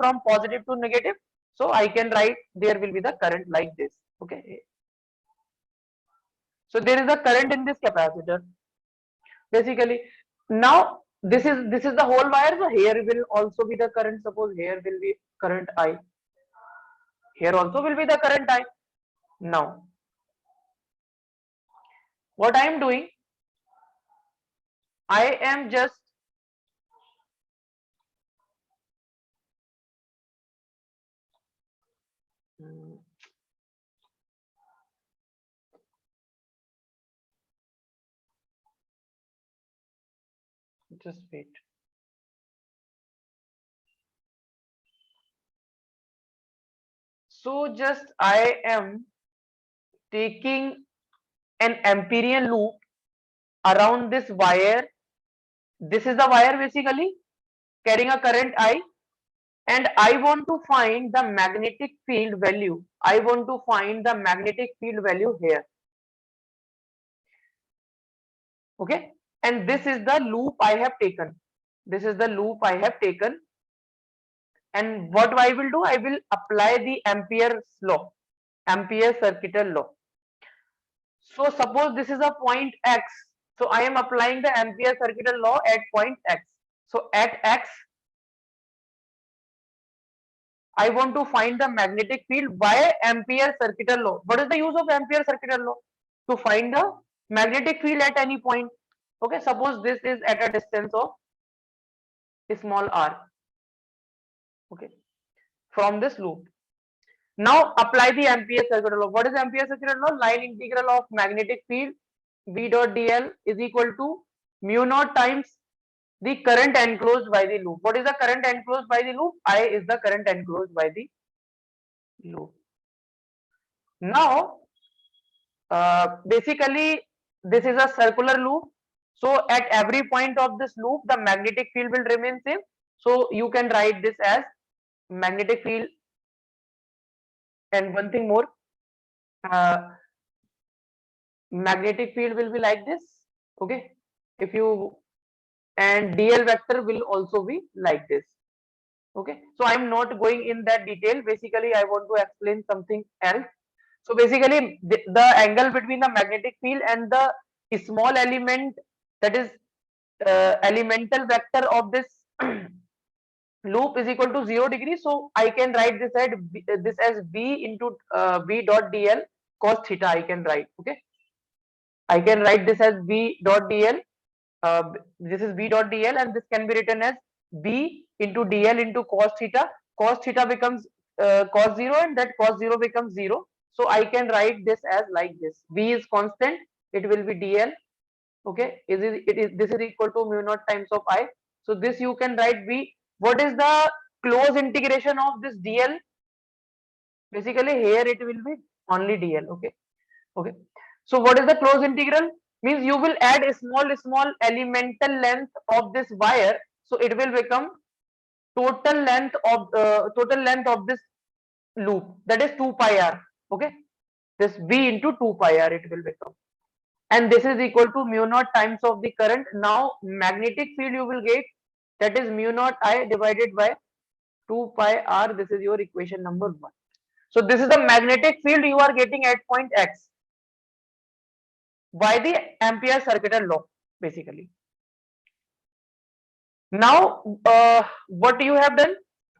from positive to negative. So I can write there will be the current like this. Okay. So there is a current in this capacitor. Basically, now this is the whole wire. So here will also be the current. Suppose here will be current I. Here also will be the current I. Now, what I am doing, I am just wait. So just I am taking an Amperian loop around this wire. This is the wire basically carrying a current I, and I want to find the magnetic field value. I want to find the magnetic field value here. Okay, and this is the loop I have taken. This is the loop I have taken. And what I will do, I will apply the Ampere's law, Ampere circuital law. So suppose this is a point X. So I am applying the Ampere circuital law at point X. So at X, I want to find the magnetic field by Ampere circuital law. What is the use of Ampere circuital law? To find the magnetic field at any point. Okay, suppose this is at a distance of small r. Okay, from this loop. Now apply the Ampere circuital law. What is Ampere circuital law? Line integral of magnetic field V dot dl is equal to mu naught times the current enclosed by the loop. What is the current enclosed by the loop? I is the current enclosed by the loop. Now, basically, this is a circular loop. So at every point of this loop, the magnetic field will remain same. So you can write this as magnetic field. And one thing more, magnetic field will be like this. Okay, if you, and dl vector will also be like this. Okay, so I'm not going in that detail. Basically, I want to explain something else. So basically, the angle between the magnetic field and the small element, that is elemental vector of this loop, is equal to 0 degrees. So I can write this as v into v dot dl cos theta. I can write. Okay, I can write this as v dot dl. This is v dot dl, and this can be written as v into dl into cos theta. Cos theta becomes cos 0, and that cos 0 becomes 0. So I can write this as like this. V is constant. It will be dl. Okay, this is equal to mu naught times of I. So this you can write v. What is the close integration of this dl? Basically here it will be only dl. Okay. Okay. So what is the close integral? Means you will add a small elemental length of this wire. So it will become total length of this loop, that is 2 pi r. Okay, this v into 2 pi r it will become, and this is equal to mu naught times of the current. Now magnetic field you will get, that is mu naught I divided by 2 pi r. This is your equation number 1. So this is the magnetic field you are getting at point X by the Ampere circuital law basically. Now what you have done,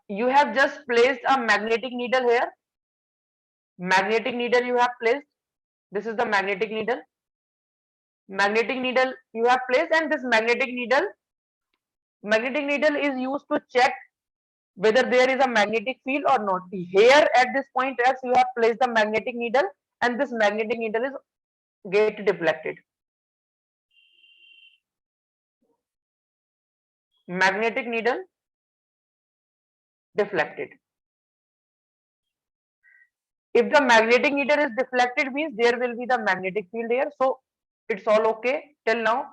you have just placed a magnetic needle here. Magnetic needle you have placed. This is the magnetic needle. Magnetic needle you have placed, and this magnetic needle is used to check whether there is a magnetic field or not. Here at this point X you have placed the magnetic needle, and this magnetic needle is get deflected. Magnetic needle deflected. If the magnetic needle is deflected, means there will be the magnetic field here. So it's all okay till now.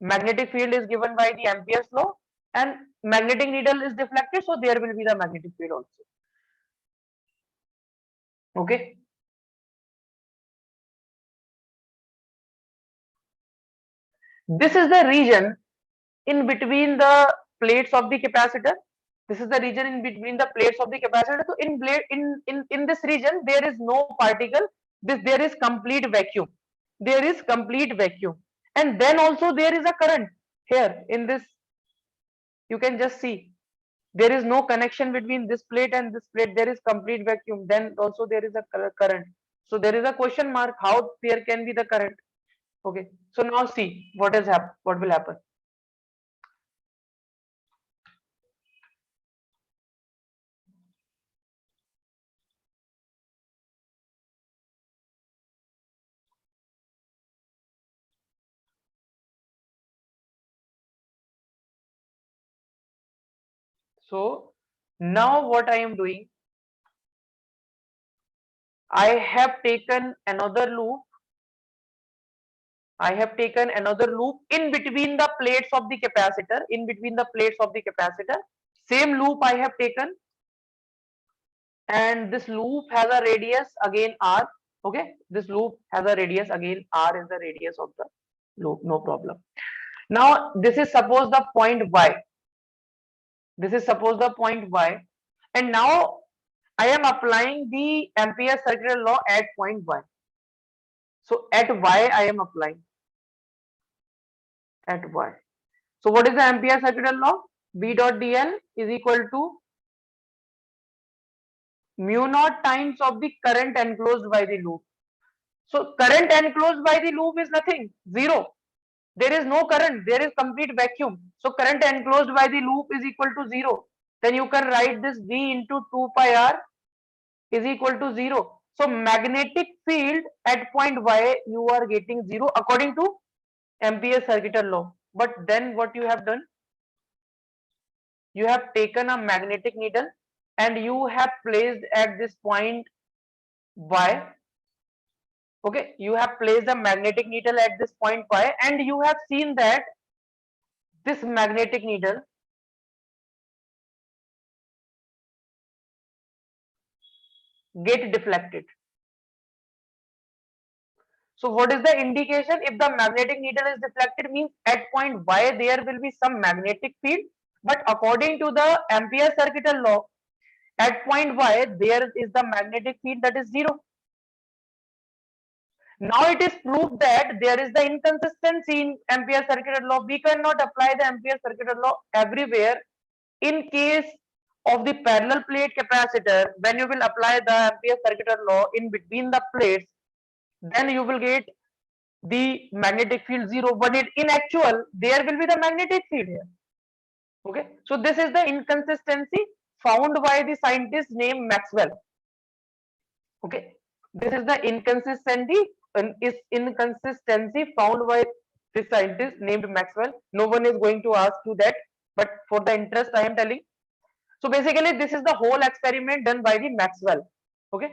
Magnetic field is given by the Ampere's law, and magnetic needle is deflected, so there will be the magnetic field also. Okay. This is the region in between the plates of the capacitor. This is the region in between the plates of the capacitor. So in this region there is no particle. There is complete vacuum. There is complete vacuum, and then also there is a current here in this. You can just see there is no connection between this plate and this plate. There is complete vacuum. Then also there is a current. So there is a question mark. How there can be the current? Okay. So now see what will happen. So now what I am doing, I have taken another loop. I have taken another loop in between the plates of the capacitor. In between the plates of the capacitor, same loop I have taken, and this loop has a radius again r. Okay, this loop has a radius again r is the radius of the loop. No problem. Now this is suppose the point y. This is suppose the point y, and now I am applying the Ampere circular law at point y. So at y I am applying at y. So what is the Ampere circular law? B dot dl is equal to mu naught times of the current enclosed by the loop. So current enclosed by the loop is nothing, zero. There is no current, there is complete vacuum. So current enclosed by the loop is equal to zero. Then you can write this V into 2 pi r is equal to zero. So magnetic field at point y you are getting zero according to Ampere circuital law. But then what you have done? You have taken a magnetic needle and you have placed at this point y. Okay, you have placed a magnetic needle at this point y, and you have seen that this magnetic needle get deflected. So what is the indication? If the magnetic needle is deflected, means at point y there will be some magnetic field, but according to the Ampere circuital law, at point y there is the magnetic field that is zero. Now it is proved that there is the inconsistency in Ampere circuital law. We cannot apply the Ampere circuital law everywhere. In case of the parallel plate capacitor, when you will apply the Ampere circuital law in between the plates, then you will get the magnetic field zero. But in actual, there will be the magnetic field here. Okay, so this is the inconsistency found by the scientist named Maxwell. Okay, this is the inconsistency found by the scientist named Maxwell. No one is going to ask you that, but for the interest I am telling. So basically this is the whole experiment done by the Maxwell. Okay,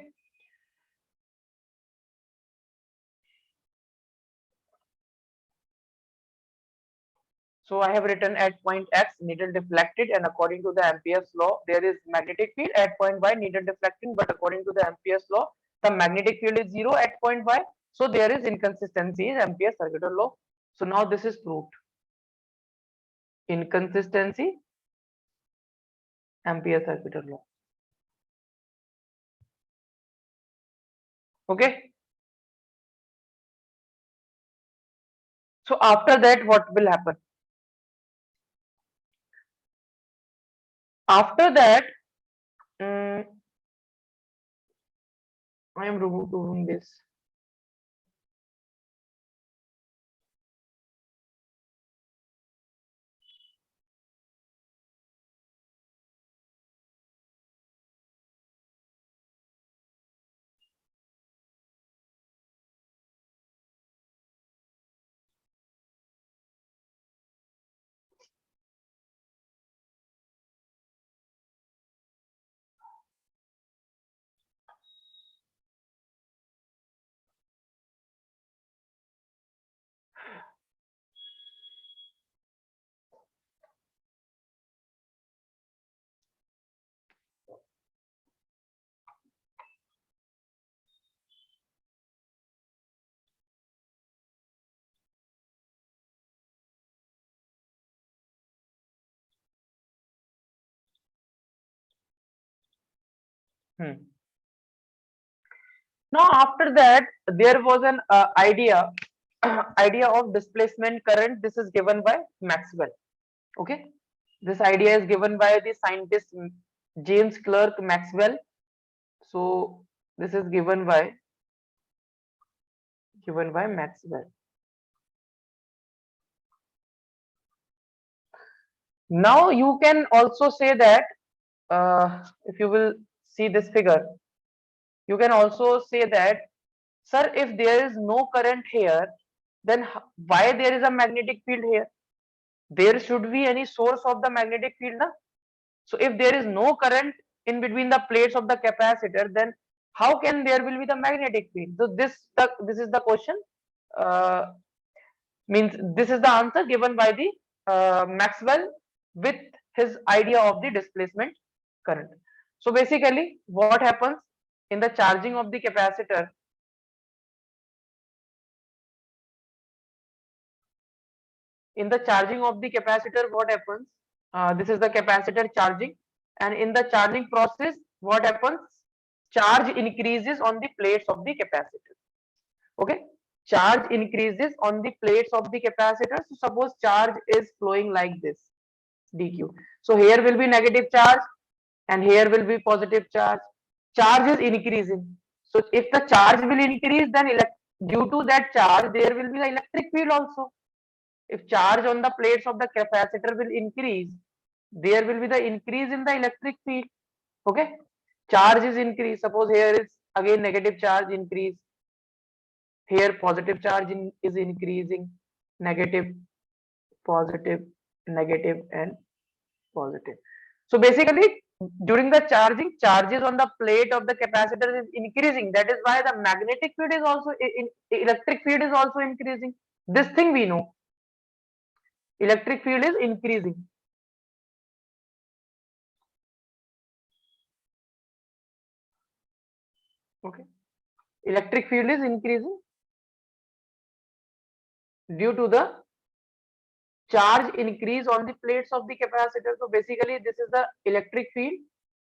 so I have written at point x needle deflected, and according to the Ampere's law there is magnetic field. At point y needle deflecting, but according to the Ampere's law the magnetic field is zero at point y. So there is inconsistency in Ampere's circuital law. So now this is proved. Inconsistency, Ampere circuital law. Okay. So after that, what will happen? After that, I am doing this. Now after that, there was an idea idea of displacement current. This is given by Maxwell. Okay, this idea is given by the scientist James Clerk Maxwell. So this is given by Maxwell. Now you can also say that if you will see this figure, you can also say that, sir, if there is no current here, then why there is a magnetic field here? There should be any source of the magnetic field, na? So if there is no current in between the plates of the capacitor, then how can there will be the magnetic field? So this is the question. Uh, Means this is the answer given by the Maxwell with his idea of the displacement current. So basically, what happens in the charging of the capacitor? In the charging of the capacitor, what happens? This is the capacitor charging, and in the charging process, what happens? Charge increases on the plates of the capacitor. Okay, charge increases on the plates of the capacitor. So suppose charge is flowing like this, dq. So here will be negative charge and here will be positive charge. Charge is increasing. So if the charge will increase, then due to that charge, there will be the electric field also. If charge on the plates of the capacitor will increase, there will be the increase in the electric field. Okay, charge is increased. Suppose here is again negative charge increase. Here positive charge is increasing. Negative, positive, negative, and positive. So basically, during the charging, charges on the plate of the capacitor is increasing. That is why the magnetic field is also electric field is also increasing. This thing we know. Electric field is increasing. Okay. Electric field is increasing due to the charge increase on the plates of the capacitor. So basically, this is the electric field,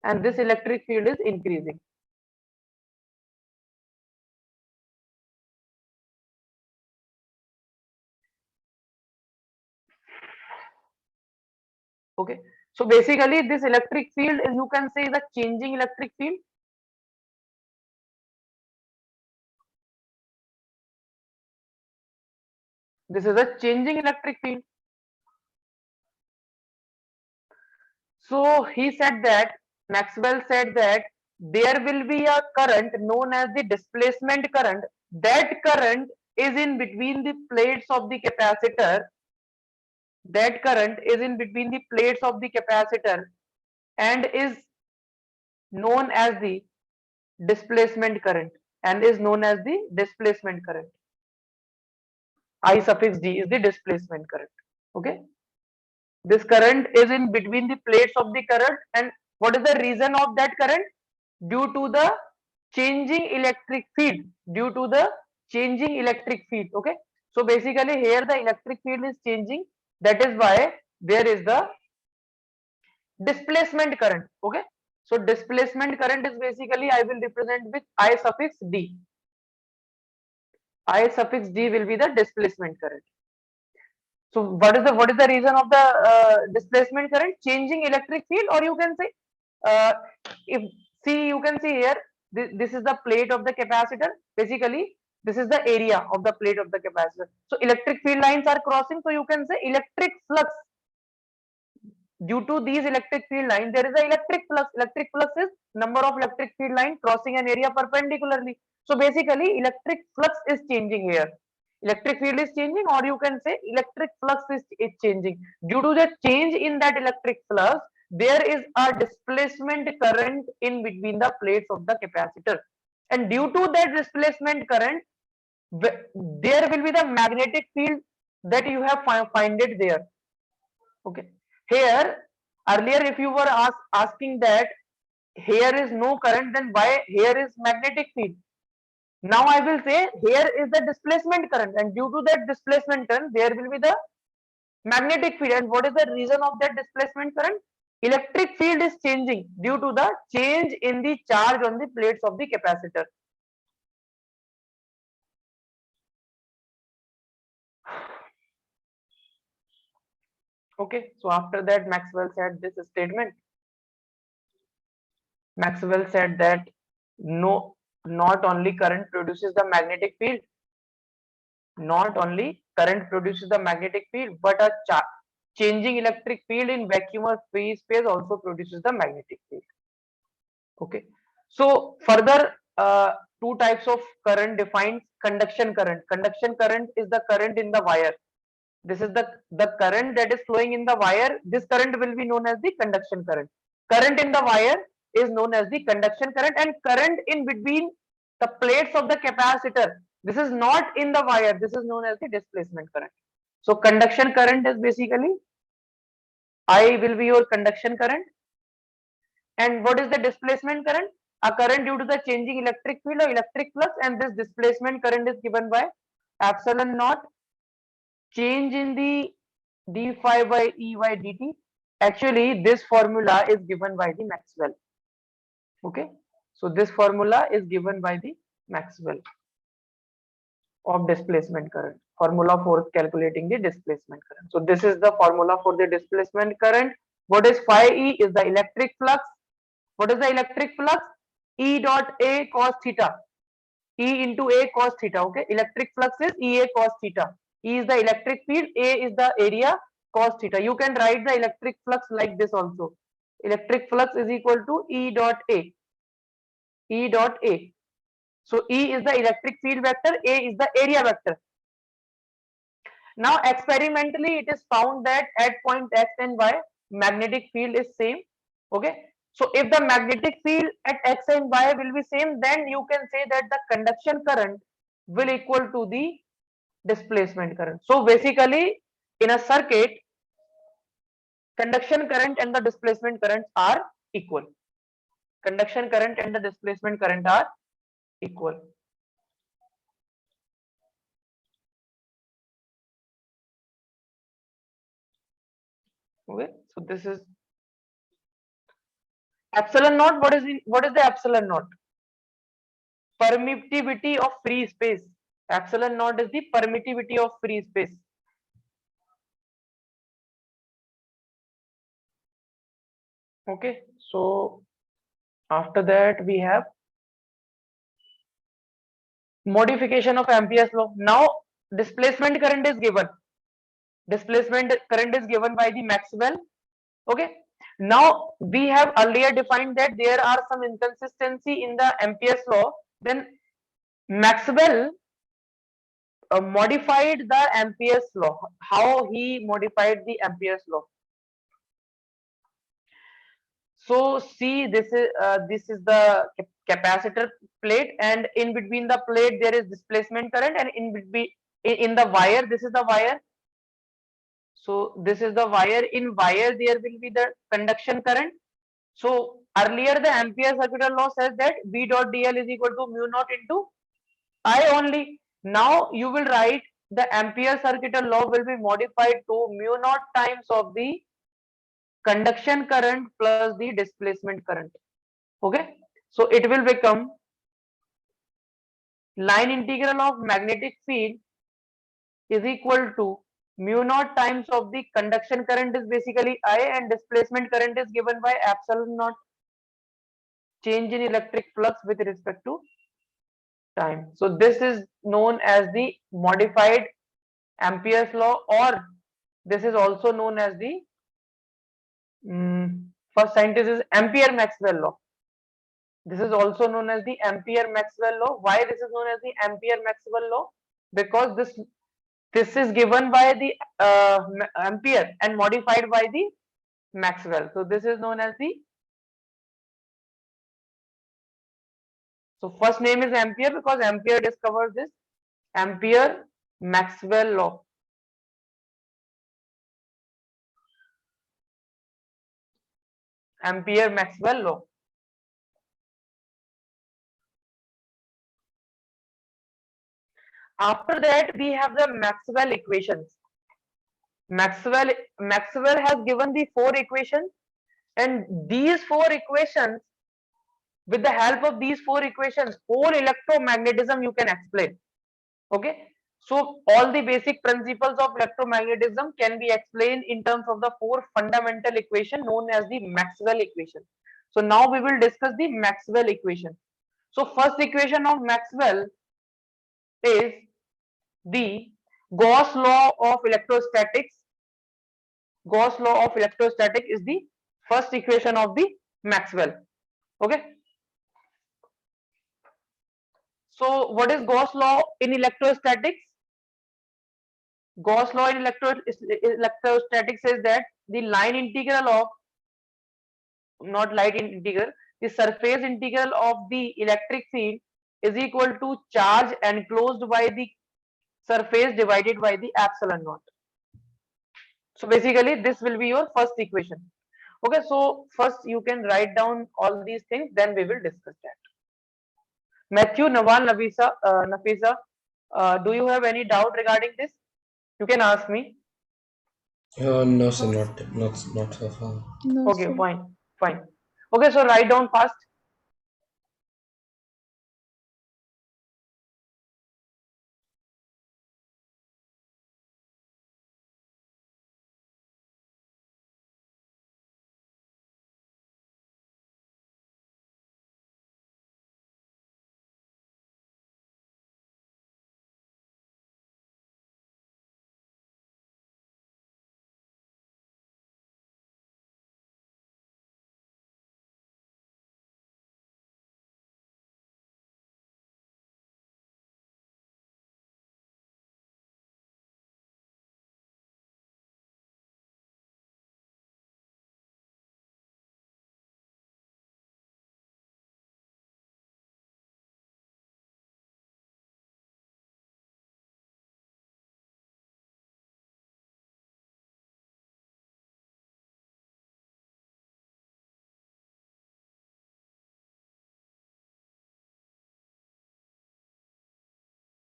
and this electric field is increasing. Okay. So basically, this electric field is, you can say, the changing electric field. This is a changing electric field. So he said that, Maxwell said that there will be a current known as the displacement current. That current is in between the plates of the capacitor. That current is in between the plates of the capacitor and is known as the displacement current. And is known as the displacement current. I suffix d is the displacement current. Okay. This current is in between the plates of the current, and what is the reason of that current? Due to the changing electric field. Due to the changing electric field. Okay. So basically here the electric field is changing. That is why there is the displacement current. Okay. So displacement current is basically, I will represent with I suffix d. I suffix d will be the displacement current. So what is the reason of the displacement current? Changing electric field, or you can say, uh, if see, you can see here, this is the plate of the capacitor. Basically, this is the area of the plate of the capacitor. So electric field lines are crossing. So you can say electric flux. Due to these electric field lines, there is an electric flux. Electric flux is number of electric field line crossing an area perpendicularly. So basically, electric flux is changing here. Electric field is changing, or you can say electric flux is changing. Due to the change in that electric flux, there is a displacement current in between the plates of the capacitor. And due to that displacement current, there will be the magnetic field that you have find it there. Okay. Here, earlier, if you were asking that here is no current, then why here is magnetic field? Now I will say here is the displacement current, and due to that displacement current, there will be the magnetic field. And what is the reason of that displacement current? electric field is changing due to the change in the charge on the plates of the capacitor. Okay, so after that Maxwell said this statement. Maxwell said that no, not only current produces the magnetic field, not only current produces the magnetic field, but a changing electric field in vacuum or free space also produces the magnetic field. Okay, so further two types of current defined: conduction current. Conduction current is the current in the wire. This is the current that is flowing in the wire. This current will be known as the conduction current. Current in the wire is known as the conduction current, and current in between the plates of the capacitor, this is not in the wire, this is known as the displacement current. So conduction current is basically I will be your conduction current. And what is the displacement current? A current due to the changing electric field or electric flux, and this displacement current is given by epsilon naught change in the d phi by E by dt. Actually, this formula is given by the Maxwell. Okay, so this formula is given by the Maxwell of displacement current. Formula for calculating the displacement current. So this is the formula for the displacement current. What is phi E is the electric flux. What is the electric flux? E dot A cos theta. E into A cos theta. Okay, electric flux is EA cos theta. E is the electric field, A is the area, cos theta. You can write the electric flux like this also. Electric flux is equal to E dot A. E dot A. So E is the electric field vector, A is the area vector. Now experimentally it is found that at point X and Y magnetic field is same. Okay. So if the magnetic field at X and Y will be same, then you can say that the conduction current will equal to the displacement current. So basically in a circuit, conduction current and the displacement currents are equal. Conduction current and the displacement current are equal. Okay, so this is epsilon naught. What is the epsilon naught? Permittivity of free space. Epsilon naught is the permittivity of free space. Okay, so after that we have modification of Ampere's law. Now displacement current is given. Displacement current is given by the Maxwell. Okay. Now we have earlier defined that there are some inconsistency in the Ampere's law. Then Maxwell modified the Ampere's law. How he modified the Ampere's law? So see, this is the capacitor plate, and in between the plate there is displacement current, and in between in the wire, this is the wire. So this is the wire. In wire there will be the conduction current. So earlier the Ampere circuital law says that V dot dl is equal to mu naught into I only. Now you will write the Ampere circuital law will be modified to mu naught times of the conduction current plus the displacement current. Okay, so it will become line integral of magnetic field is equal to mu naught times of the conduction current is basically I, and displacement current is given by epsilon naught change in electric flux with respect to time. So this is known as the modified Ampere's law, or this is also known as the first scientist is Ampere Maxwell law. This is also known as the Ampere Maxwell law. Why this is known as the Ampere Maxwell law? Because this is given by the Ampere and modified by the Maxwell. So this is known as the, so first name is Ampere because Ampere discovered this Ampere Maxwell law. Ampere Maxwell law. After that we have the Maxwell equations. Maxwell has given the four equations. And these four equations, with the help of these four equations, whole electromagnetism you can explain. Okay, so all the basic principles of electromagnetism can be explained in terms of the four fundamental equation known as the Maxwell equation. So now we will discuss the Maxwell equation. So first equation of Maxwell is the Gauss law of electrostatics. Gauss law of electrostatic is the first equation of the Maxwell. Okay, so what is Gauss law in electrostatics? Gauss law in electrostatics says that the line integral of, not line integral, the surface integral of the electric field is equal to charge enclosed by the surface divided by the epsilon naught. So basically this will be your first equation. Okay, so first you can write down all these things, then we will discuss that. Matthew, Nawal, Nafisa, do you have any doubt regarding this? You can ask me. No, sir, not so far. No, Okay, sir. fine. Okay, so write down fast.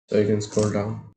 So you can scroll down.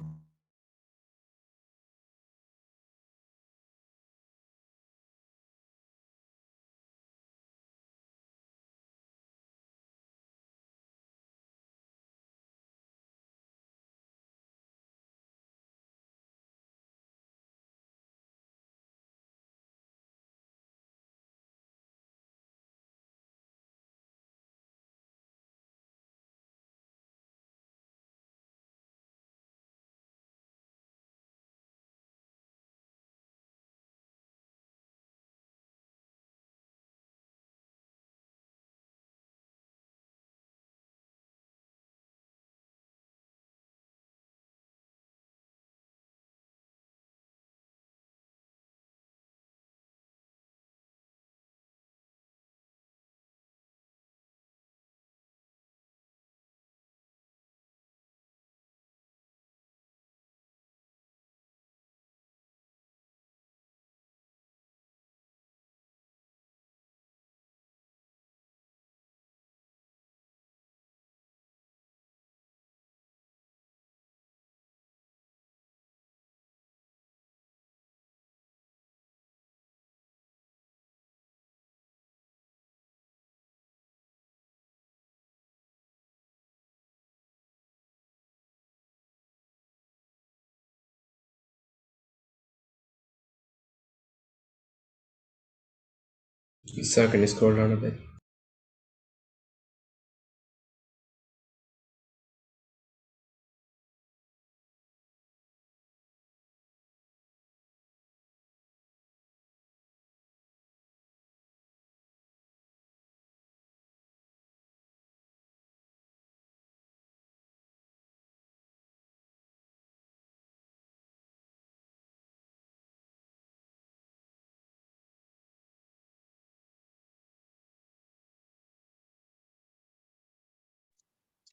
Sir, can you scroll down a bit?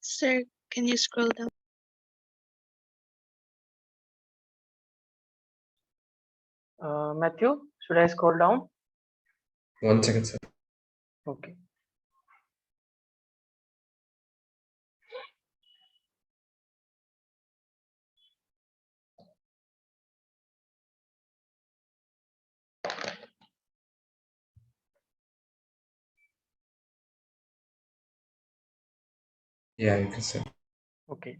Sir, can you scroll down? Matthew, should I scroll down? 1 second, sir. Okay. Yeah, you can say. Okay.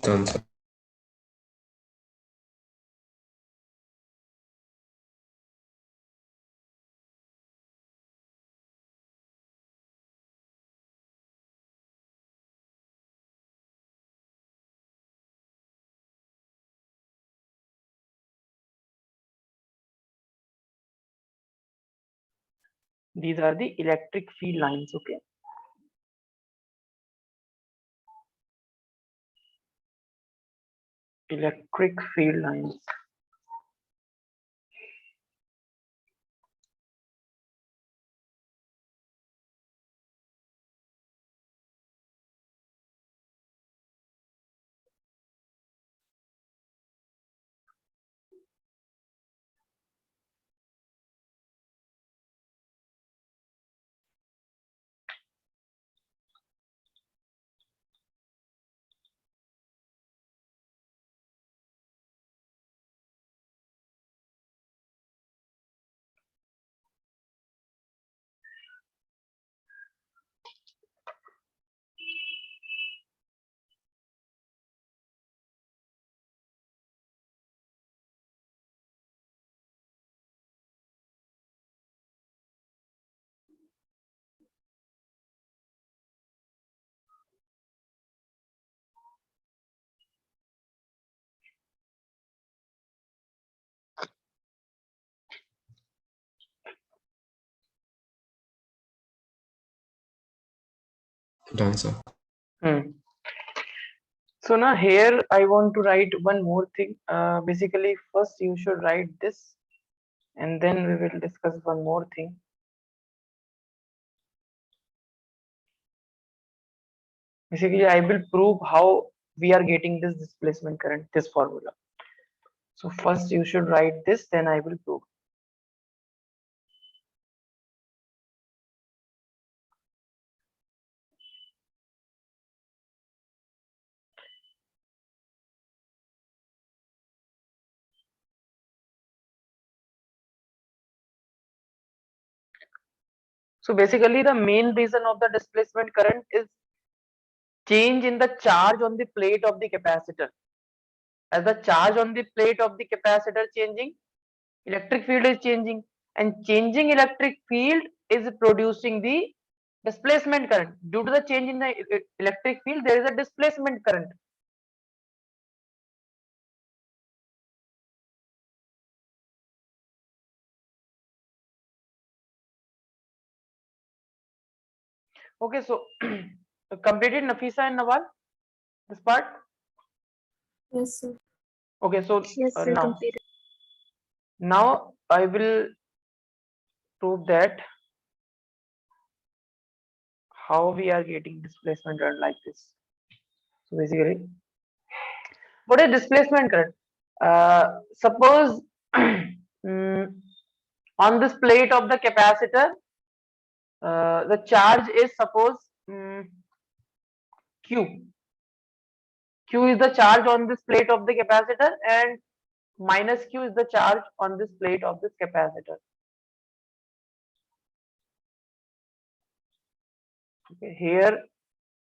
Done, sir. These are the electric field lines. Okay. Electric field lines. Done, sir. Hmm. So now here I want to write one more thing. Basically, first you should write this, and then we will discuss one more thing. Basically, I will prove how we are getting this displacement current, this formula. So first you should write this, then I will prove. So basically, the main reason of the displacement current is change in the charge on the plate of the capacitor. As the charge on the plate of the capacitor changing, electric field is changing, and changing electric field is producing the displacement current. Due to the change in the electric field, there is a displacement current. Okay, so completed, Nafisa and Nawal, this part. Yes, sir. Okay, so Yes, sir, completed. now I will prove that how we are getting displacement current like this. So basically, what is displacement current? Suppose on this plate of the capacitor, the charge is suppose Q. Q is the charge on this plate of the capacitor, and minus Q is the charge on this plate of this capacitor. Okay, here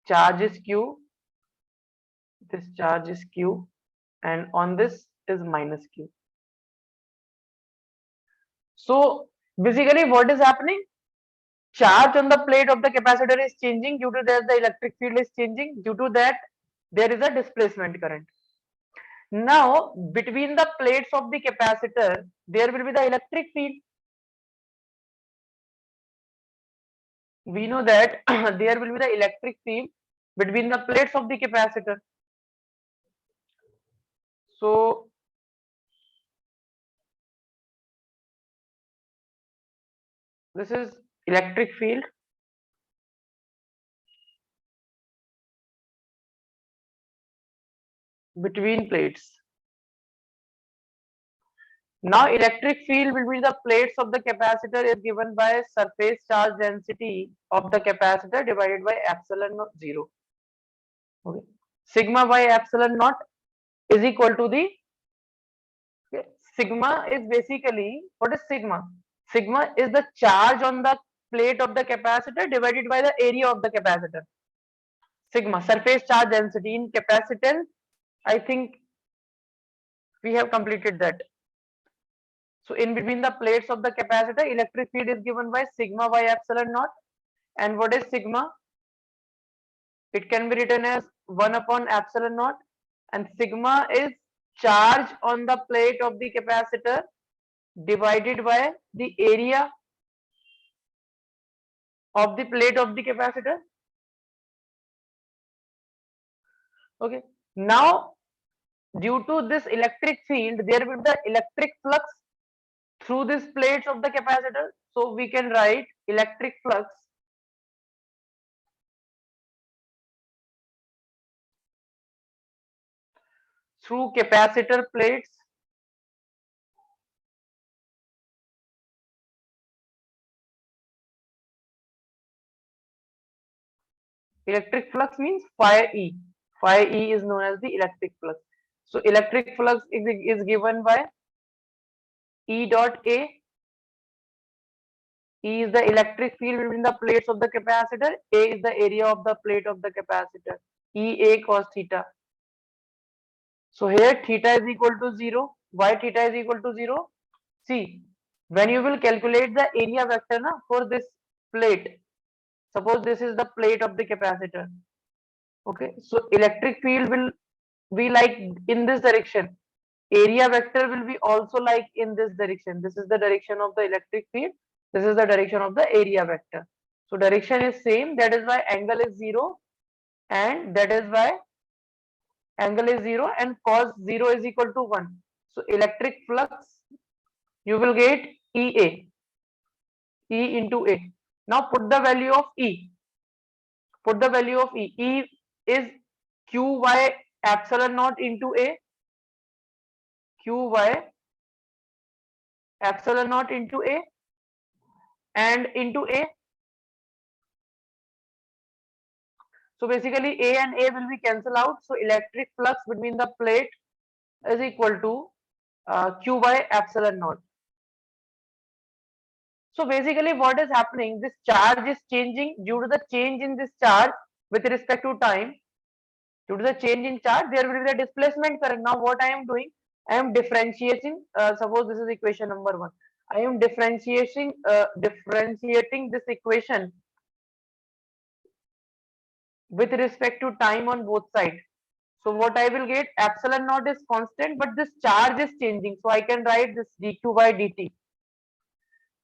charge is Q, this charge is Q, and on this is minus Q. So basically what is happening? Charge on the plate of the capacitor is changing, due to that the electric field is changing, due to that there is a displacement current. Now between the plates of the capacitor there will be the electric field. We know that there will be the electric field between the plates of the capacitor. So this is electric field between plates. Now electric field between the plates of the capacitor is given by surface charge density of the capacitor divided by epsilon naught 0. Okay. Sigma by epsilon naught is equal to the, okay, sigma is basically, what is sigma? Sigma is the charge on the plate of the capacitor divided by the area of the capacitor. Sigma, surface charge density. In capacitance, I think we have completed that. So in between the plates of the capacitor, electric field is given by sigma by epsilon naught. And what is sigma? It can be written as 1 upon epsilon naught, and sigma is charge on the plate of the capacitor divided by the area of the plate of the capacitor. Okay. Now due to this electric field, there will be the electric flux through these plates of the capacitor. So we can write electric flux through capacitor plates electric flux means phi E. Phi E is known as the electric flux. So electric flux is given by E dot A. E is the electric field between the plates of the capacitor. A is the area of the plate of the capacitor. EA cos theta. So here theta is equal to 0. Why theta is equal to 0? See, when you will calculate the area vector for this plate, suppose this is the plate of the capacitor. Okay, so electric field will be like in this direction. Area vector will be also like in this direction. This is the direction of the electric field. This is the direction of the area vector. So direction is same. That is why angle is 0, and that is why angle is 0, and cos 0 is equal to 1. So electric flux you will get EA, E into A. Now put the value of E. Put the value of E. E is Q by epsilon naught into A. Q by epsilon naught into A and into A. So basically A and A will be cancelled out. So electric flux between the plate is equal to Q by epsilon naught. So basically what is happening, this charge is changing. Due to the change in this charge with respect to time, due to the change in charge, there will be the displacement current. Now what I am doing, I am differentiating, suppose this is equation number 1. I am differentiating this equation with respect to time on both sides. So what I will get, epsilon naught is constant, but this charge is changing. So I can write this dq by dt.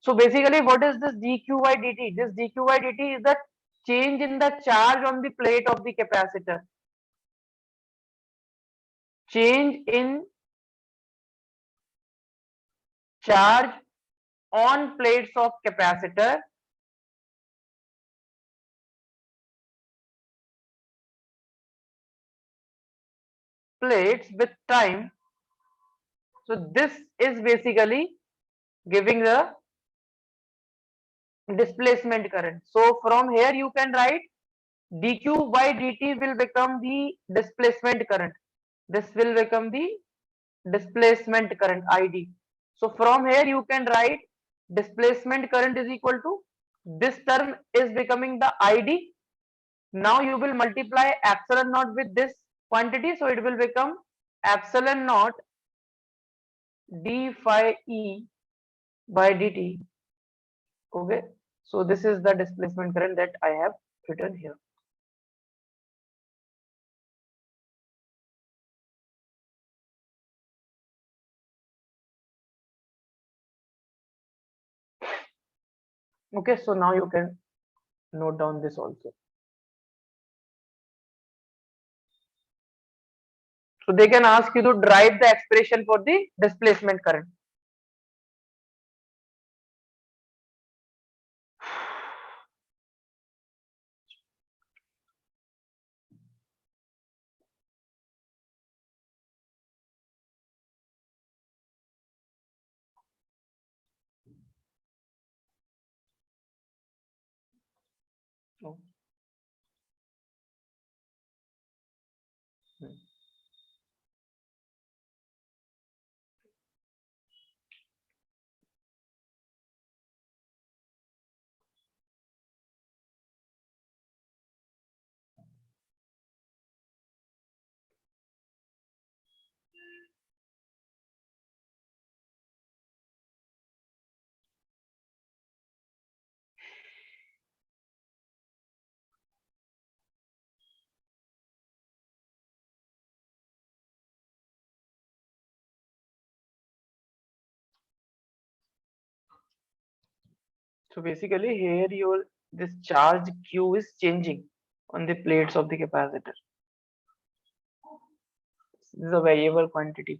So basically what is this dq by dt? This dq by dt is the change in the charge on the plate of the capacitor. Change in charge on plates of capacitor plates with time. So this is basically giving the displacement current. So from here you can write dq by dt will become the displacement current. This will become the displacement current id. So from here you can write displacement current is equal to, this term is becoming the id. Now you will multiply epsilon naught with this quantity, so it will become epsilon naught d phi e by dt. Okay, so this is the displacement current that I have written here. Okay, so now you can note down this also. So they can ask you to derive the expression for the displacement current. Oh. Hmm. So basically here your this charge q is changing on the plates of the capacitor. This is a variable quantity.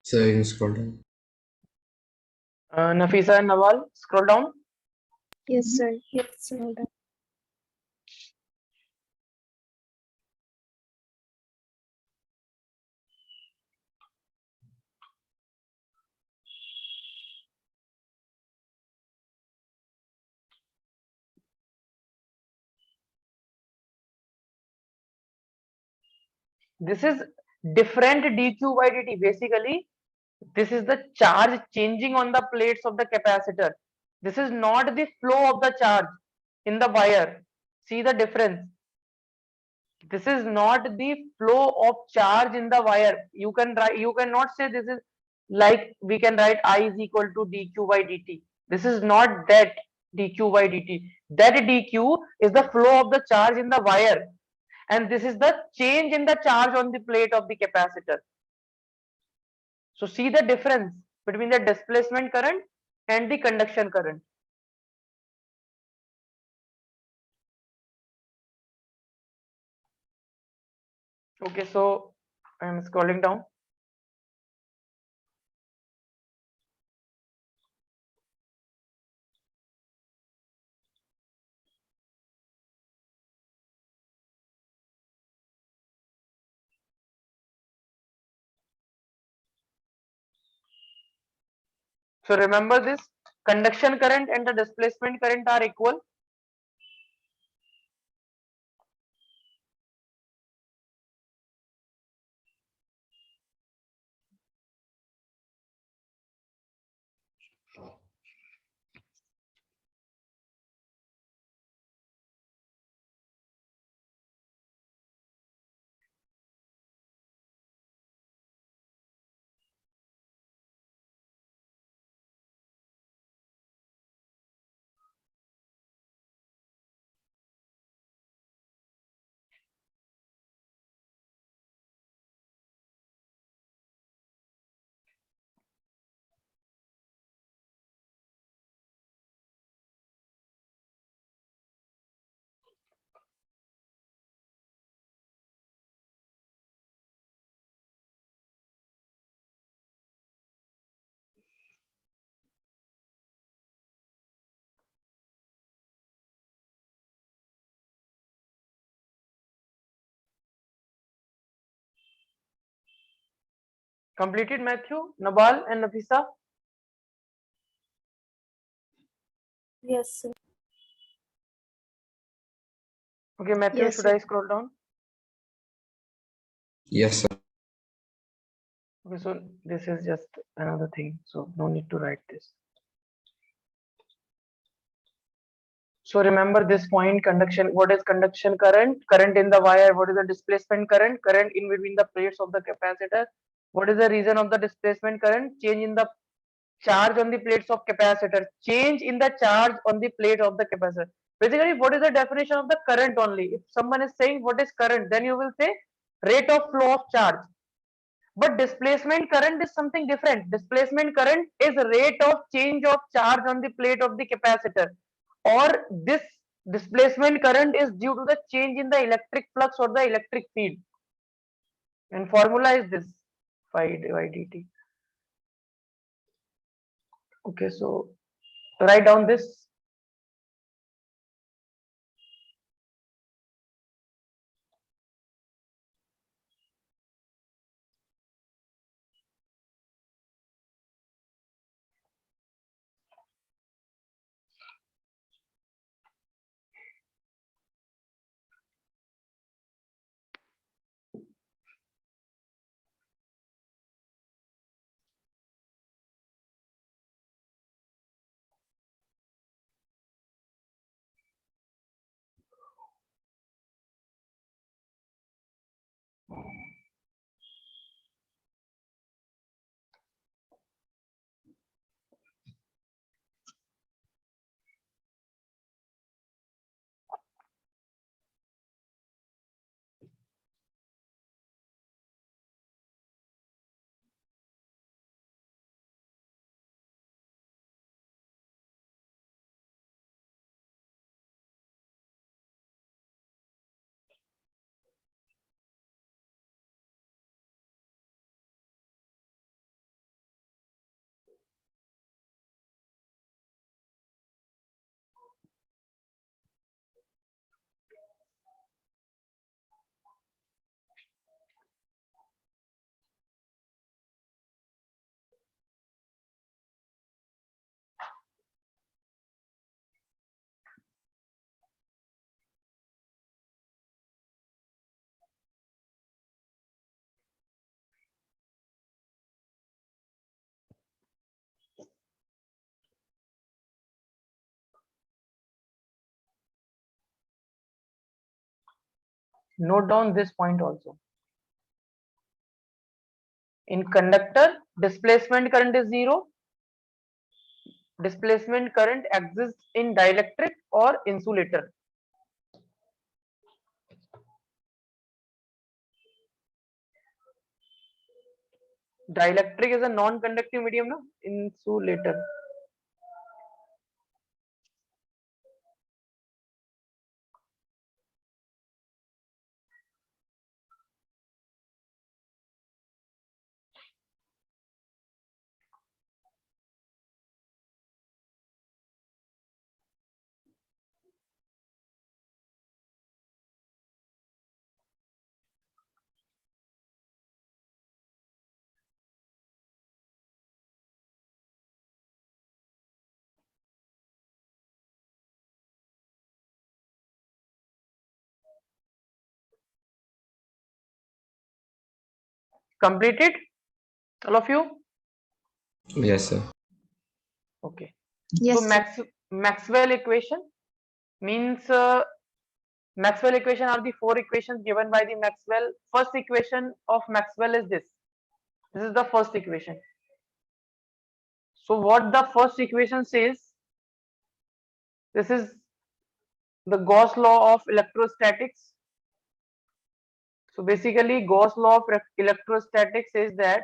So you can scroll down. Nafisa and Nawal, scroll down. Yes, sir. Yes, sir. This is different dq by dt. Basically, this is the charge changing on the plates of the capacitor. This is not the flow of the charge in the wire. See the difference. This is not the flow of charge in the wire. You can write, you cannot say this is like we can write I is equal to dq by dt. This is not that dq by dt. That dq is the flow of the charge in the wire, and this is the change in the charge on the plate of the capacitor. So see the difference between the displacement current and the conduction current. Okay, so I am scrolling down. So remember this, conduction current and the displacement current are equal. Completed, Matthew, Nabal, and Nafisa? Yes, sir. Okay, Matthew, Yes, should sir. I scroll down? Yes, sir. Okay, so this is just another thing, so no need to write this. So remember this point, conduction. What is conduction current? Current in the wire. What is the displacement current? Current in between the plates of the capacitor. What is the reason of the displacement current? Change in the charge on the plates of capacitor. Change in the charge on the plate of the capacitor. Basically, what is the definition of the current only? If someone is saying what is current, then you will say rate of flow of charge. But displacement current is something different. Displacement current is rate of change of charge on the plate of the capacitor, or this displacement current is due to the change in the electric flux or the electric field. And formula is this phi by dt. Okay, so write down this. Note down this point also. In conductor, displacement current is zero. Displacement current exists in dielectric or insulator. Dielectric is a non-conductive medium, no? Insulator. Completed? All of you? Yes, sir. Okay. So Yes, sir. Maxwell equation means Maxwell equation are the four equations given by the Maxwell. First equation of Maxwell is this. This is the first equation. So what the first equation says, this is the Gauss law of electrostatics. So basically Gauss law of electrostatics says that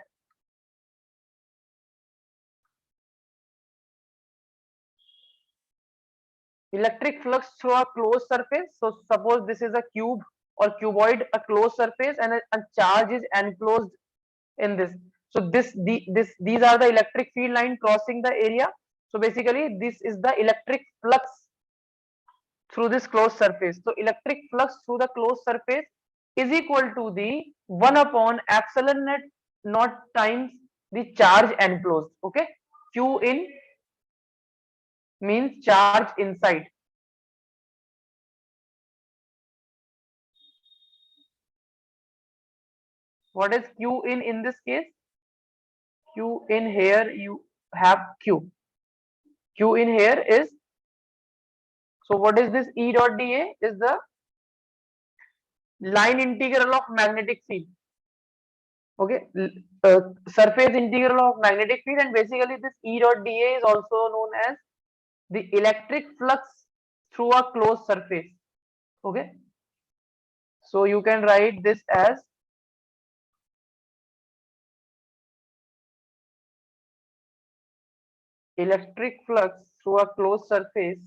electric flux through a closed surface. So suppose this is a cube or cuboid, a closed surface, and a charge is enclosed in this. So these are the electric field line crossing the area. So basically this is the electric flux through this closed surface. So electric flux through the closed surface is equal to the 1 upon epsilon net not times the charge enclosed. Okay, Q in means charge inside. What is Q in this case? Q in here you have Q. Q in here is, so what is this E dot dA? Is the line integral of magnetic field. Okay, surface integral of magnetic field, and basically this E dot dA is also known as the electric flux through a closed surface. Okay, so you can write this as electric flux through a closed surface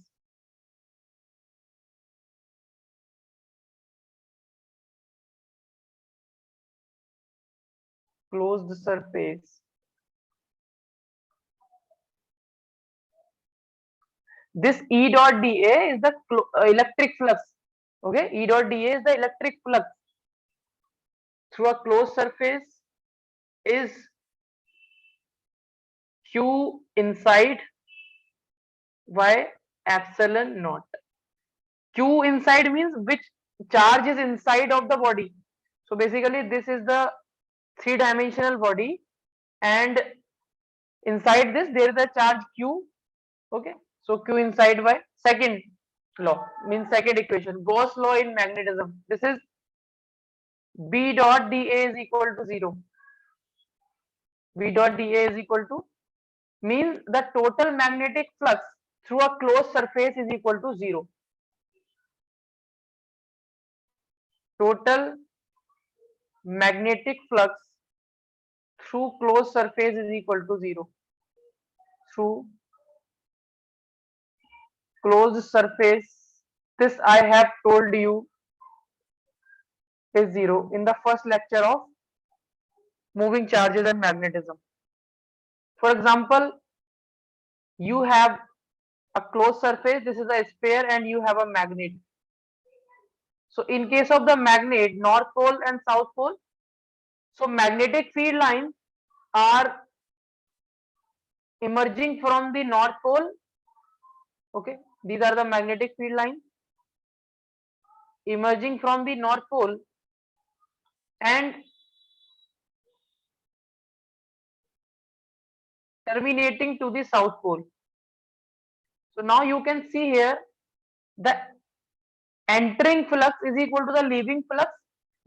closed surface. This E dot dA is the electric flux. Okay, E dot dA is the electric flux through a closed surface is Q inside by epsilon naught. Q inside means which charge is inside of the body. So basically this is the three-dimensional body, and inside this there is a charge Q. Okay, so Q inside by second law means second equation, Gauss law in magnetism. This is B dot dA is equal to 0. B dot dA is equal to means the total magnetic flux through a closed surface is equal to 0. Total magnetic flux through closed surface is equal to 0. Through closed surface, this I have told you is 0 in the first lecture of moving charges and magnetism. For example, you have a closed surface, this is a sphere, and you have a magnet. So in case of the magnet, north pole and south pole, so magnetic field lines are emerging from the north pole. Okay, these are the magnetic field lines emerging from the north pole and terminating to the south pole. So now you can see here the entering flux is equal to the leaving flux.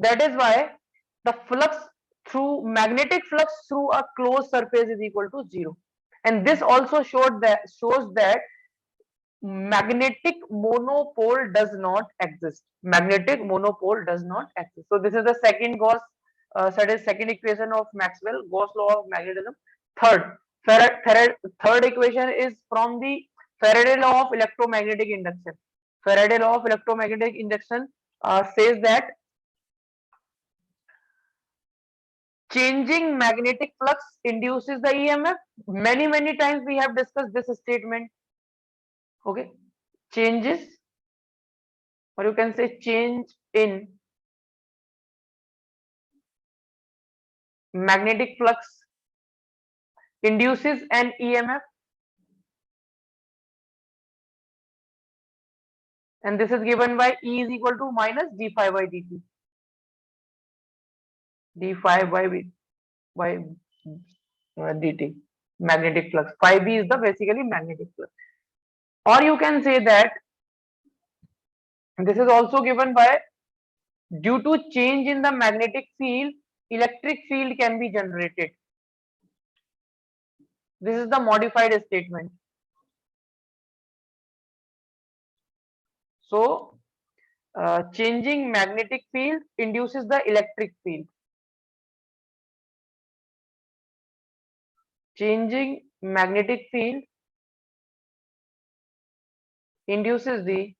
That is why the flux through magnetic flux through a closed surface is equal to 0. And this also shows that magnetic monopole does not exist. Magnetic monopole does not exist. So this is the second Gauss, second equation of Maxwell, Gauss law of magnetism. Third equation is from the Faraday law of electromagnetic induction. Faraday law of electromagnetic induction says that changing magnetic flux induces the EMF. Many times we have discussed this statement. Okay, changes, or you can say change in magnetic flux induces an EMF, and this is given by E is equal to minus d phi by dt. D phi by dt, magnetic flux. Phi b is the basically magnetic flux. Or you can say that this is also given by due to change in the magnetic field, electric field can be generated. This is the modified statement. So changing magnetic field induces the electric field. Changing magnetic field induces the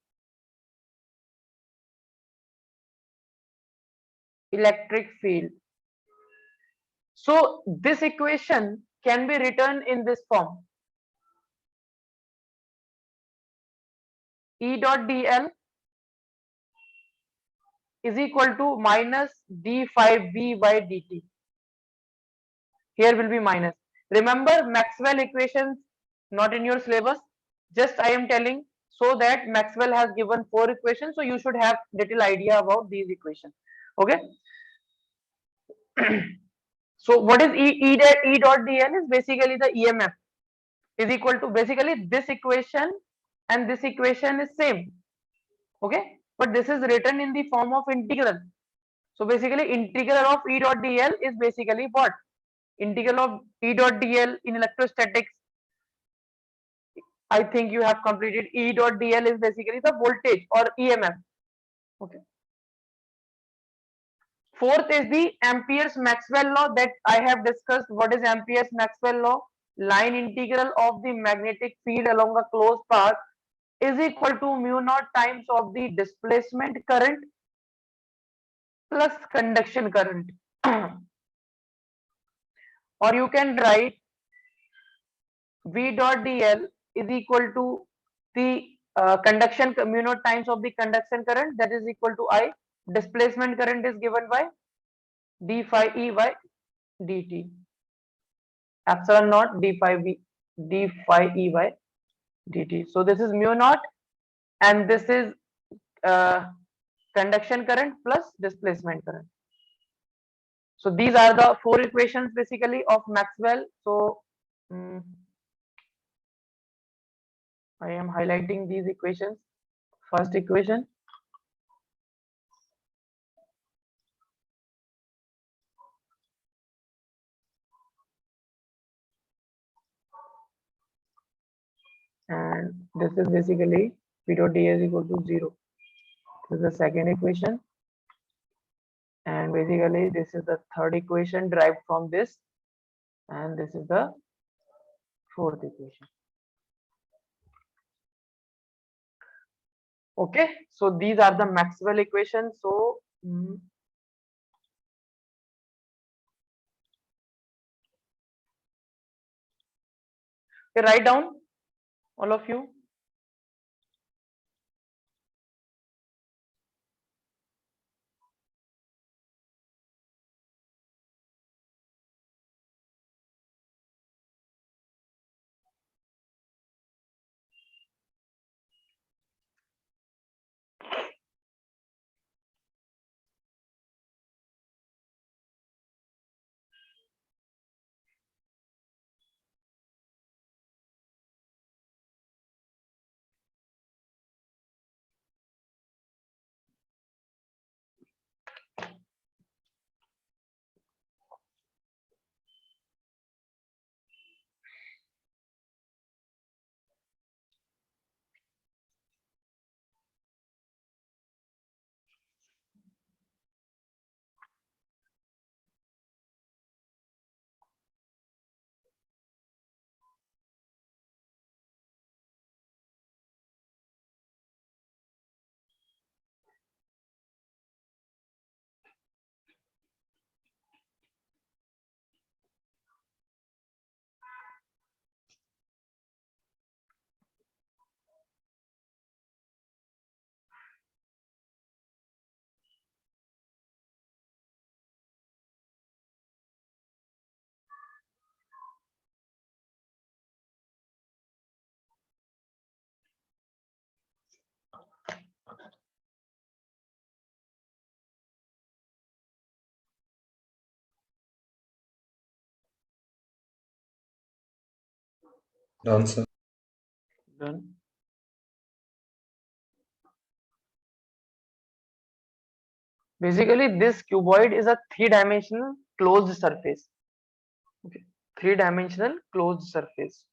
electric field. So this equation can be written in this form. E dot dl is equal to minus d phi b by dt. here will be minus. Remember Maxwell equations not in your syllabus, just I am telling so that Maxwell has given 4 equations, so you should have little idea about these equations. Okay. So what is E dot dl is basically the EMF is equal to basically this equation, and this equation is same. Okay, but this is written in the form of integral. So basically integral of E dot dl is basically what? Integral of E dot dl in electrostatics, I think you have completed. E dot dl is basically the voltage or EMF. Okay. Fourth is the Ampere's Maxwell law that I have discussed. What is Ampere's Maxwell law? Line integral of the magnetic field along a closed path is equal to mu naught times of the displacement current plus conduction current. Or you can write V dot dl is equal to the conduction mu naught times of the conduction current, that is equal to I. Displacement current is given by d phi E by dt. Epsilon naught d phi E by dt. So this is mu naught, and this is conduction current plus displacement current. So these are the 4 equations basically of Maxwell. So I am highlighting these equations. First equation, and this is basically P dot d is equal to 0. This is the second equation, and basically this is the third equation derived from this, and this is the fourth equation. Okay, so these are the Maxwell equations. So okay, write down all of you. Done, sir. Done. Basically, this cuboid is a 3-dimensional closed surface. Okay, 3-dimensional closed surface.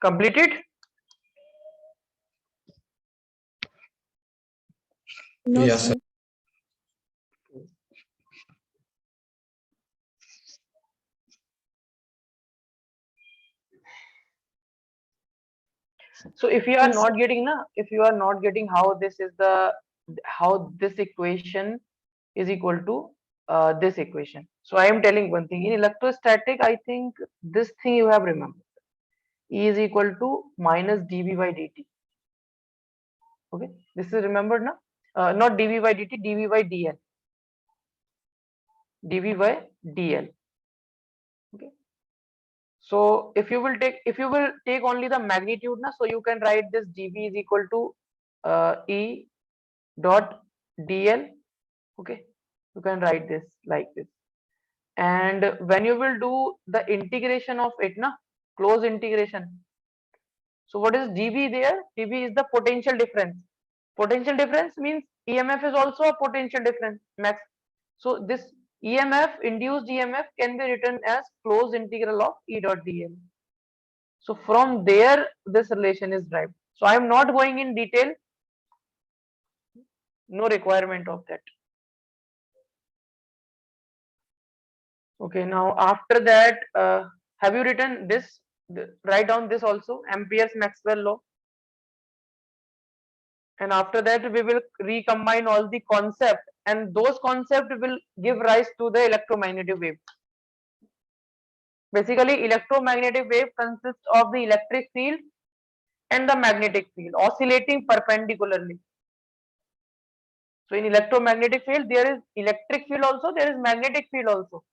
Completed? No, Yes, sir. sir. So if you are Yes, not getting if you are not getting how this is how this equation is equal to this equation. So I am telling one thing in electrostatic. I think this thing you have remembered. E is equal to minus dv by dt. Okay, this is remembered now. Not dv by dt, dv by dl. Dv by dl. Okay. So if you will take only the magnitude na, so you can write this dv is equal to E dot dl. Okay, you can write this like this. And when you will do the integration of it na, close integration. So what is dv there? Dv is the potential difference. Potential difference means EMF is also a potential difference max. So this EMF, induced EMF, can be written as closed integral of E dot dl. So from there this relation is derived. So I am not going in detail, no requirement of that. Okay, now after that, have you written this? Write down this also, Ampere's Maxwell law. And after that, we will recombine all the concept, and those concepts will give rise to the electromagnetic wave. Basically, electromagnetic wave consists of the electric field and the magnetic field oscillating perpendicularly. So in electromagnetic field, there is electric field also, there is magnetic field also.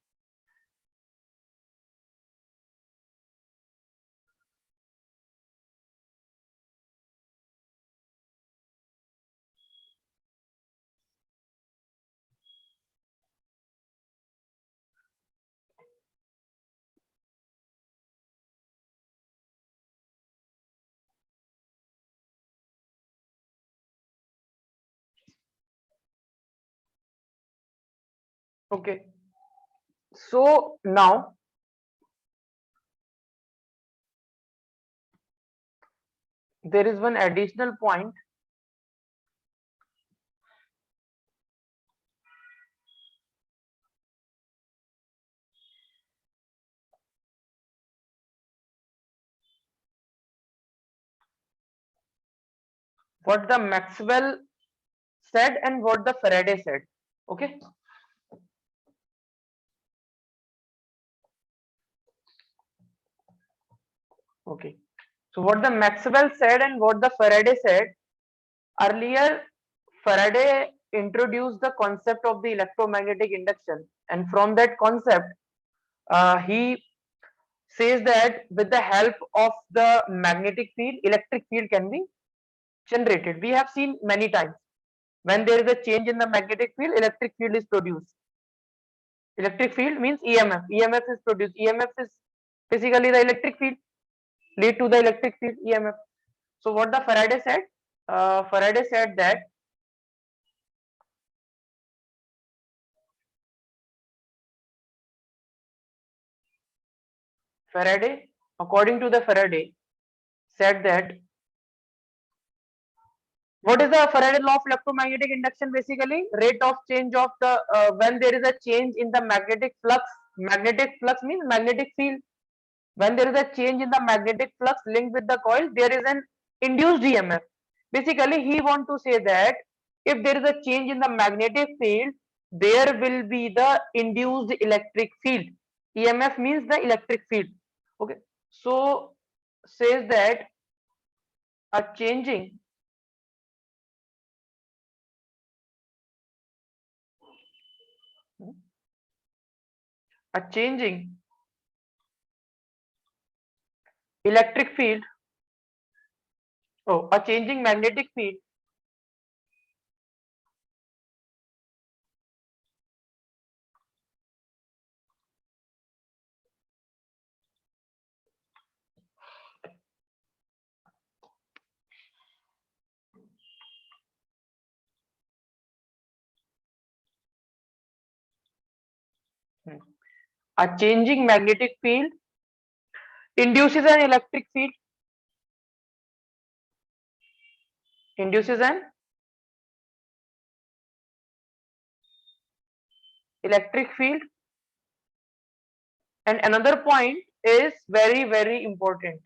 Okay. So now there is one additional point. What the Maxwell said and what the Faraday said. Okay. Okay. So what the Maxwell said and what the Faraday said earlier, Faraday introduced the concept of the electromagnetic induction, and from that concept, he says that with the help of the magnetic field, electric field can be generated. We have seen many times when there is a change in the magnetic field, electric field is produced. Electric field means EMF. EMF is produced. EMF is basically the electric field lead to the electric field EMF. So what the Faraday said? Faraday said that according to the Faraday, said that what is the Faraday law of electromagnetic induction? Basically, rate of change of the when there is a change in the magnetic flux. Magnetic flux means magnetic field. When there is a change in the magnetic flux linked with the coil, there is an induced EMF. Basically, he want to say that if there is a change in the magnetic field, there will be the induced electric field. EMF means the electric field. Okay, so says that a changing a changing electric field, a changing magnetic field a changing magnetic field induces an electric field. induces an electric field. And another point is very, very important.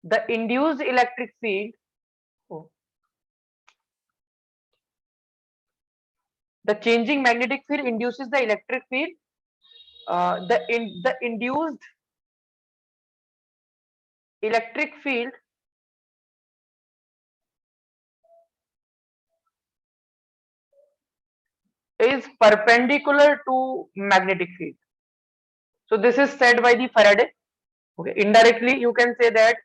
The induced electric field, oh, the changing magnetic field induces the electric field. The induced electric field is perpendicular to magnetic field. So this is said by the Faraday. Okay, indirectly you can say that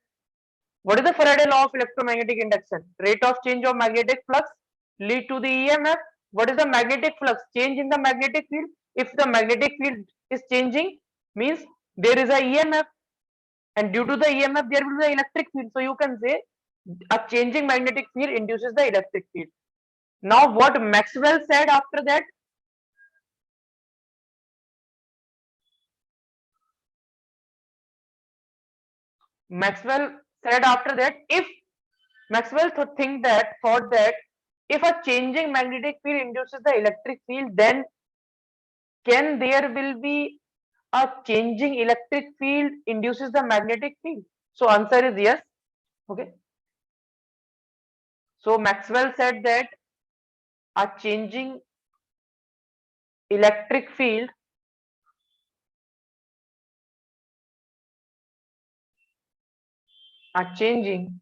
what is the Faraday law of electromagnetic induction? Rate of change of magnetic flux lead to the EMF. What is the magnetic flux? Change in the magnetic field. If the magnetic field is changing, means there is a EMF, and due to the EMF there will be the electric field. So you can say a changing magnetic field induces the electric field. Now what Maxwell said after that? Maxwell said after that, if Maxwell thought that if a changing magnetic field induces the electric field, then can there will be a changing electric field induces the magnetic field? So answer is yes. Okay. So Maxwell said that a changing electric field a changing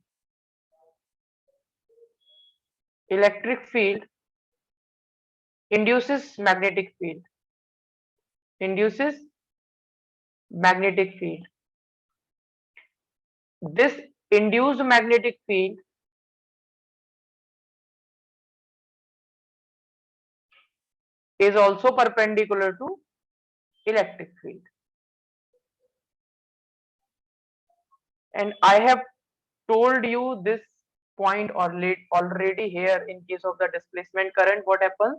electric field induces magnetic field. Induces magnetic field. This induced magnetic field is also perpendicular to electric field. And I have told you this point already here in case of the displacement current. What happens?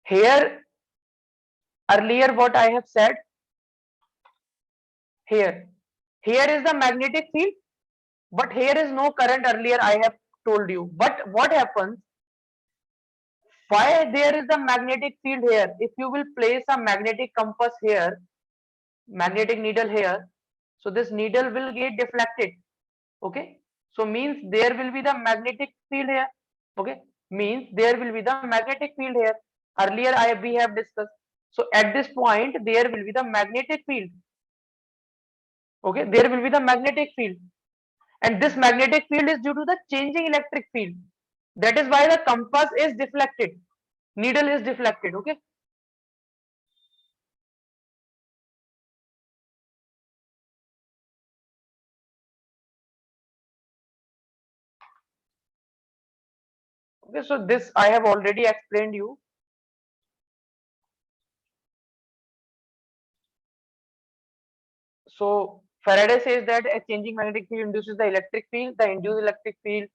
Here, earlier what I have said, here is the magnetic field, but here is no current. Earlier I have told you. But what happens? Why there is the magnetic field here? If you will place a magnetic compass here, magnetic needle here, so this needle will get deflected. Okay, so means there will be the magnetic field here. Okay, means there will be the magnetic field here. Earlier we have discussed. So at this point there will be the magnetic field. Okay, there will be the magnetic field, and this magnetic field is due to the changing electric field. That is why the compass is deflected, needle is deflected. Okay. Okay, so this I have already explained you. So Faraday says that a changing magnetic field induces the electric field. The induced electric field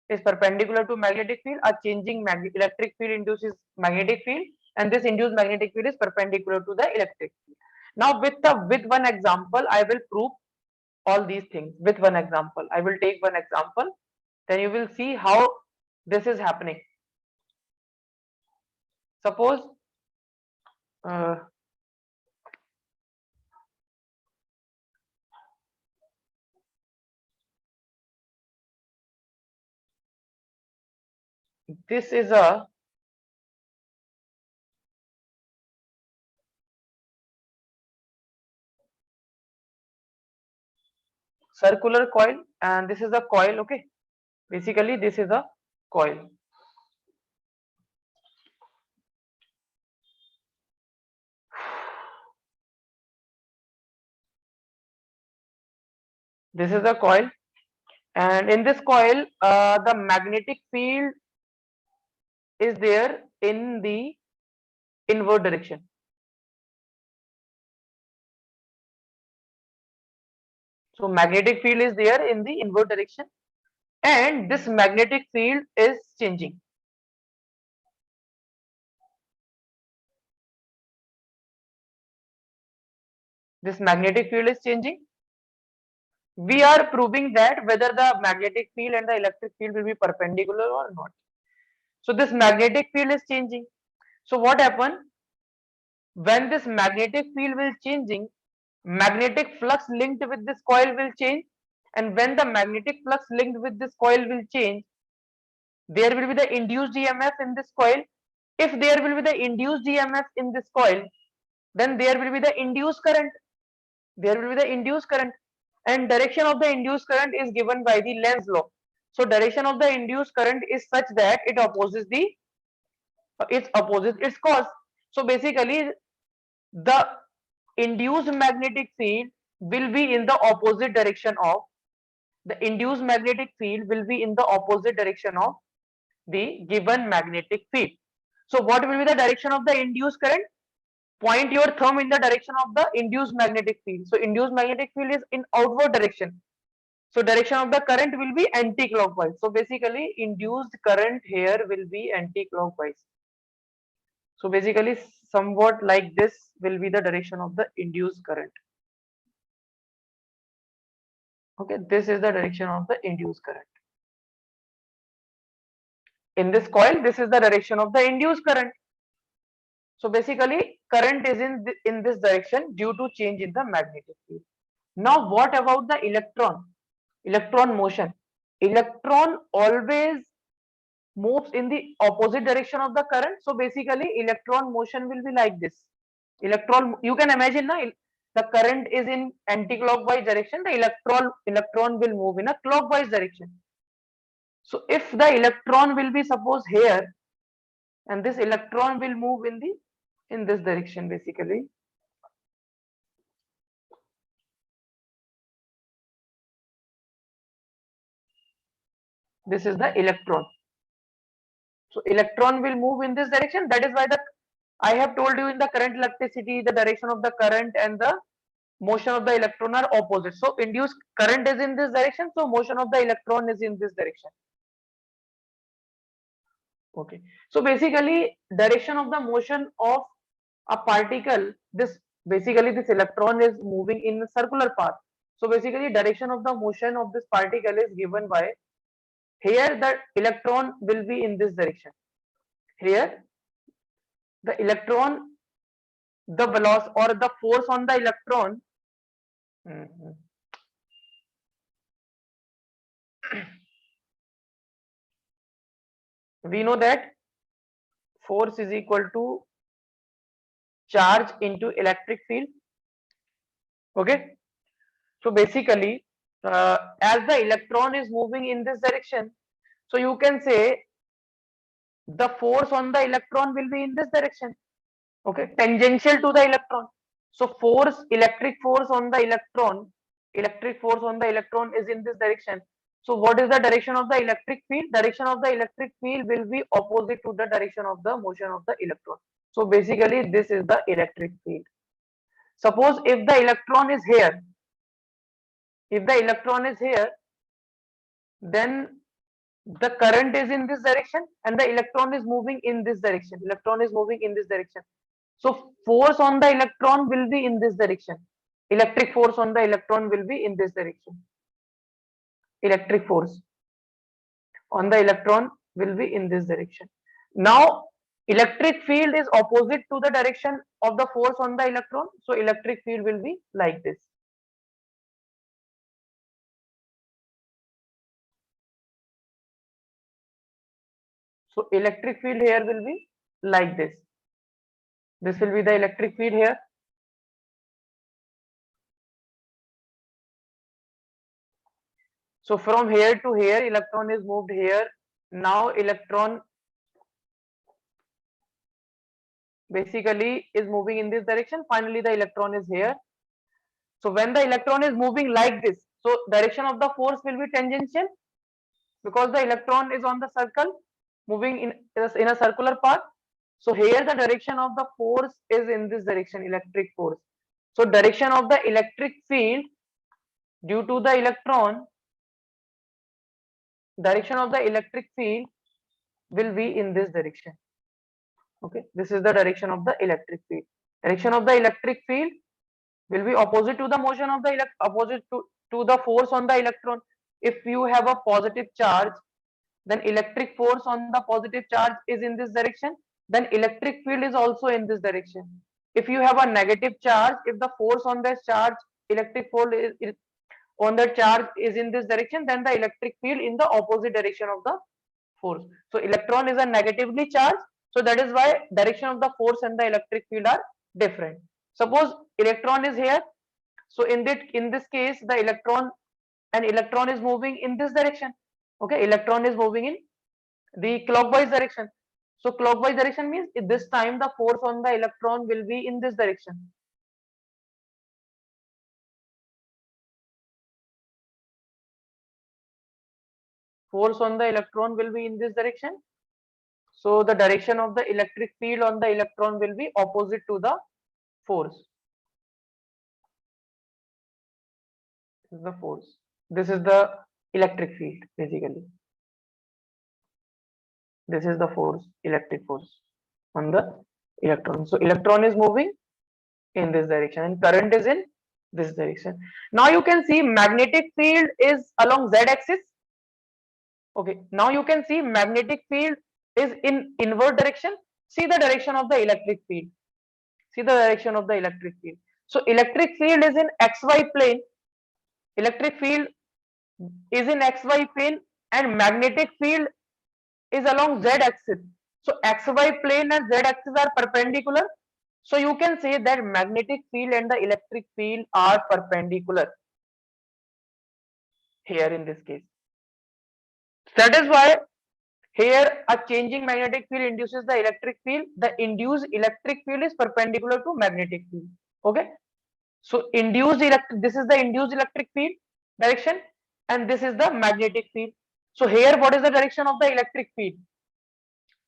is perpendicular to magnetic field. A changing electric field induces magnetic field, and this induced magnetic field is perpendicular to the electric field. Now with one example, I will prove all these things with one example. I will take one example, then you will see how this is happening. Suppose this is a circular coil and this is a coil. Okay, basically this is a coil. This is a coil, and in this coil the magnetic field is there in the inward direction. So magnetic field is there in the inward direction, and this magnetic field is changing. This magnetic field is changing, we are proving that whether the magnetic field and the electric field will be perpendicular or not. So this magnetic field is changing. So what happened? When this magnetic field will changing, magnetic flux linked with this coil will change, and when the magnetic flux linked with this coil will change, there will be the induced EMF in this coil. If there will be the induced EMF in this coil, then there will be the induced current. There will be the induced current, and direction of the induced current is given by the Lenz's law. So direction of the induced current is such that it opposes its cause. So basically, the induced magnetic field will be in the opposite direction of the given magnetic field. So what will be the direction of the induced current? Point your thumb in the direction of the induced magnetic field. So induced magnetic field is in outward direction. So direction of the current will be anti-clockwise. So basically induced current here will be anti-clockwise. So basically somewhat like this will be the direction of the induced current. Okay, this is the direction of the induced current. In this coil, this is the direction of the induced current. So basically current is in this direction due to change in the magnetic field. Now what about the electron? Electron motion. Electron always moves in the opposite direction of the current. So basically electron motion will be like this. Electron, you can imagine now, the current is in anti-clockwise direction, the electron will move in a clockwise direction. So if the electron will be suppose here, and this electron will move in this direction basically. This is the electron. So electron will move in this direction. That is why I have told you in the current electricity, the direction of the current and the motion of the electron are opposite. So induced current is in this direction. So motion of the electron is in this direction. Okay. So basically direction of the motion of a particle, this electron is moving in a circular path. So basically direction of the motion of this particle is given by, here the electron will be in this direction. Here the electron, the velocity or the force on the electron, we know that force is equal to charge into electric field. Okay, so basically as the electron is moving in this direction, so you can say the force on the electron will be in this direction. Okay, tangential to the electron. So electric force on the electron is in this direction. So what is the direction of the electric field? Direction of the electric field will be opposite to the direction of the motion of the electron. So basically this is the electric field. Suppose if the electron is here, then the current is in this direction and the electron is moving in this direction. So force on the electron will be in this direction. Electric force on the electron will be in this direction. Electric force on the electron will be in this direction. Now electric field is opposite to the direction of the force on the electron. So electric field will be like this. So electric field here will be like this. This will be the electric field here. So from here to here, electron is moved here. Now electron basically is moving in this direction. Finally, the electron is here. So when the electron is moving like this, so direction of the force will be tangential because the electron is on the circle, moving in a circular path. So here the direction of the force is in this direction, electric force. So direction of the electric field due to the electron, direction of the electric field will be in this direction. Okay, this is the direction of the electric field. Direction of the electric field will be opposite to the motion of the to the force on the electron. If you have a positive charge, then electric force on the positive charge is in this direction, then electric field is also in this direction. If you have a negative charge, if the force on this charge, electric field is on the charge is in this direction, then the electric field in the opposite direction of the force. So electron is a negatively charged, so that is why direction of the force and the electric field are different. Suppose electron is here, so in this case the electron is moving in this direction. Okay, electron is moving in the clockwise direction. So clockwise direction means at this time the force on the electron will be in this direction. Force on the electron will be in this direction. So the direction of the electric field on the electron will be opposite to the force. This is the force. This is the electric field basically. This is the force, electric force on the electron. So electron is moving in this direction and current is in this direction. Now you can see magnetic field is along z axis. Okay, now you can see magnetic field is in inward direction. See the direction of the electric field. See the direction of the electric field. So electric field is in xy plane. Electric field is in xy plane and magnetic field is along z axis. So xy plane and z axis are perpendicular. So you can say that magnetic field and the electric field are perpendicular here in this case. That is why here a changing magnetic field induces the electric field. The induced electric field is perpendicular to magnetic field. Okay. So this is the induced electric field direction and this is the magnetic field. So here what is the direction of the electric field?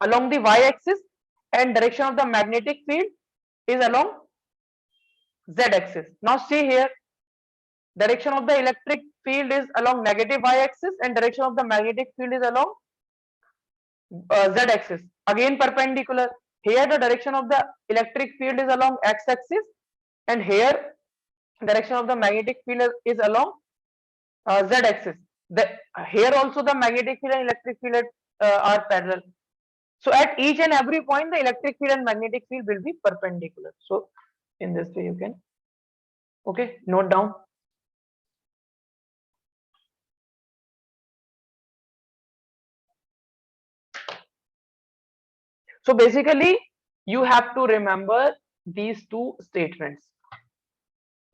Along the y-axis, and direction of the magnetic field is along z-axis. Now see here, direction of the electric field is along negative y-axis and direction of the magnetic field is along z-axis. Again perpendicular. Here the direction of the electric field is along x-axis and here direction of the magnetic field is along z-axis. Here also the magnetic field and electric field are parallel. So at each and every point the electric field and magnetic field will be perpendicular. So in this way you can note down. So basically you have to remember these two statements.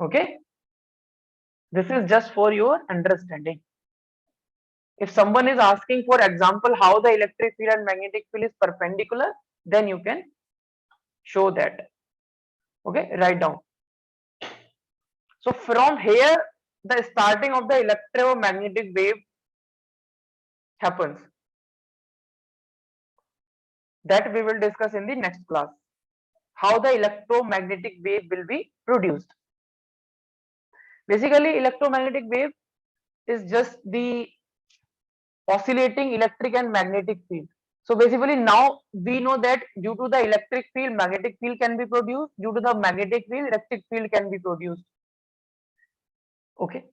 Okay, this is just for your understanding. If someone is asking for example how the electric field and magnetic field is perpendicular, then you can show that. Okay, write down. So from here the starting of the electromagnetic wave happens. That we will discuss in the next class. How the electromagnetic wave will be produced. Basically electromagnetic wave is just the oscillating electric and magnetic field. So basically now we know that due to the electric field magnetic field can be produced, due to the magnetic field electric field can be produced. Okay.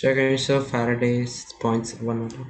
Check answer Faraday's points 1 or 2.